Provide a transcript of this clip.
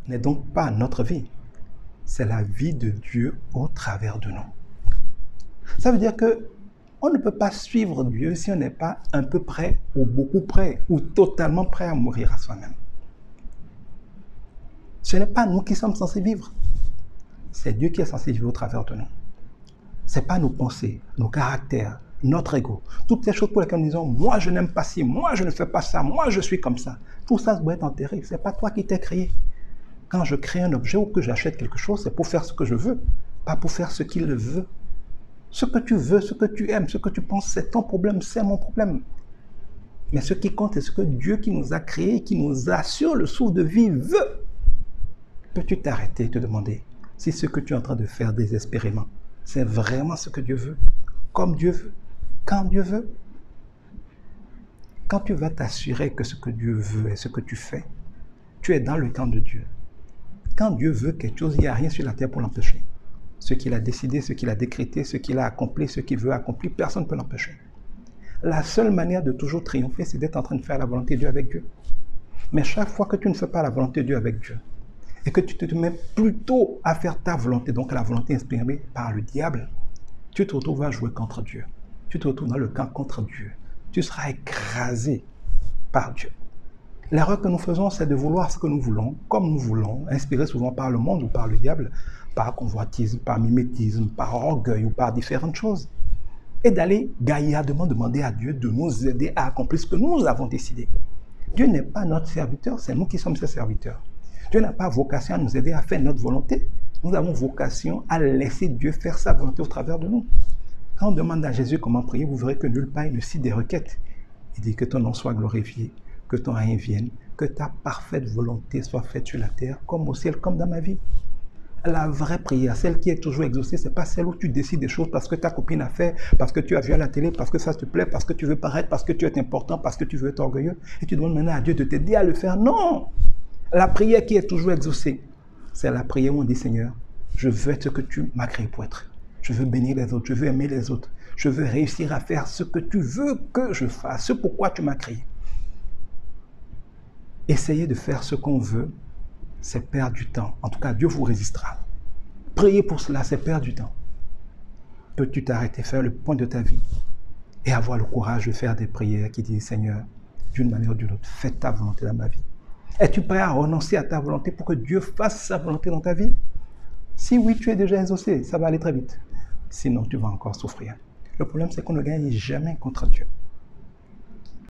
n'est donc pas notre vie. C'est la vie de Dieu au travers de nous. Ça veut dire que on ne peut pas suivre Dieu si on n'est pas un peu prêt, ou beaucoup prêt, ou totalement prêt à mourir à soi-même. Ce n'est pas nous qui sommes censés vivre. C'est Dieu qui est censé vivre au travers de nous. Ce n'est pas nos pensées, nos caractères, notre ego. Toutes ces choses pour lesquelles nous disons, moi je n'aime pas ci, moi je ne fais pas ça, moi je suis comme ça. Tout ça doit être enterré. Ce n'est pas toi qui t'es créé. Quand je crée un objet ou que j'achète quelque chose, c'est pour faire ce que je veux, pas pour faire ce qu'il veut. Ce que tu veux, ce que tu aimes, ce que tu penses, c'est ton problème, c'est mon problème. Mais ce qui compte, c'est ce que Dieu qui nous a créés, qui nous assure le souffle de vie veut. Peux-tu t'arrêter et te demander si ce que tu es en train de faire désespérément, c'est vraiment ce que Dieu veut, comme Dieu veut, quand Dieu veut? Quand tu vas t'assurer que ce que Dieu veut est ce que tu fais, tu es dans le camp de Dieu. Quand Dieu veut quelque chose, il n'y a rien sur la terre pour l'empêcher. Ce qu'il a décidé, ce qu'il a décrété, ce qu'il a accompli, ce qu'il veut accomplir, personne ne peut l'empêcher. La seule manière de toujours triompher, c'est d'être en train de faire la volonté de Dieu avec Dieu. Mais chaque fois que tu ne fais pas la volonté de Dieu avec Dieu, et que tu te mets plutôt à faire ta volonté, donc la volonté inspirée par le diable, tu te retrouves à jouer contre Dieu. Tu te retrouves dans le camp contre Dieu. Tu seras écrasé par Dieu. L'erreur que nous faisons, c'est de vouloir ce que nous voulons, comme nous voulons, inspiré souvent par le monde ou par le diable, par convoitisme, par mimétisme, par orgueil ou par différentes choses. Et d'aller gaillardement demander à Dieu de nous aider à accomplir ce que nous avons décidé. Dieu n'est pas notre serviteur, c'est nous qui sommes ses serviteurs. Dieu n'a pas vocation à nous aider à faire notre volonté. Nous avons vocation à laisser Dieu faire sa volonté au travers de nous. Quand on demande à Jésus comment prier, vous verrez que nulle part il ne cite des requêtes. Il dit que ton nom soit glorifié, que ton règne vienne, que ta parfaite volonté soit faite sur la terre, comme au ciel, comme dans ma vie. La vraie prière, celle qui est toujours exaucée, ce n'est pas celle où tu décides des choses parce que ta copine a fait, parce que tu as vu à la télé, parce que ça te plaît, parce que tu veux paraître, parce que tu es important, parce que tu veux être orgueilleux. Et tu demandes maintenant à Dieu de t'aider à le faire. Non! La prière qui est toujours exaucée, c'est la prière où on dit, Seigneur, je veux être ce que tu m'as créé pour être. Je veux bénir les autres, je veux aimer les autres. Je veux réussir à faire ce que tu veux que je fasse, ce pourquoi tu m'as créé. Essayer de faire ce qu'on veut, c'est perdre du temps. En tout cas, Dieu vous résistera. Prier pour cela, c'est perdre du temps. Peux-tu t'arrêter, faire le point de ta vie et avoir le courage de faire des prières qui disent, Seigneur, d'une manière ou d'une autre, fais ta volonté dans ma vie. Es-tu prêt à renoncer à ta volonté pour que Dieu fasse sa volonté dans ta vie? Si oui, tu es déjà exaucé, ça va aller très vite. Sinon, tu vas encore souffrir. Le problème, c'est qu'on ne gagne jamais contre Dieu.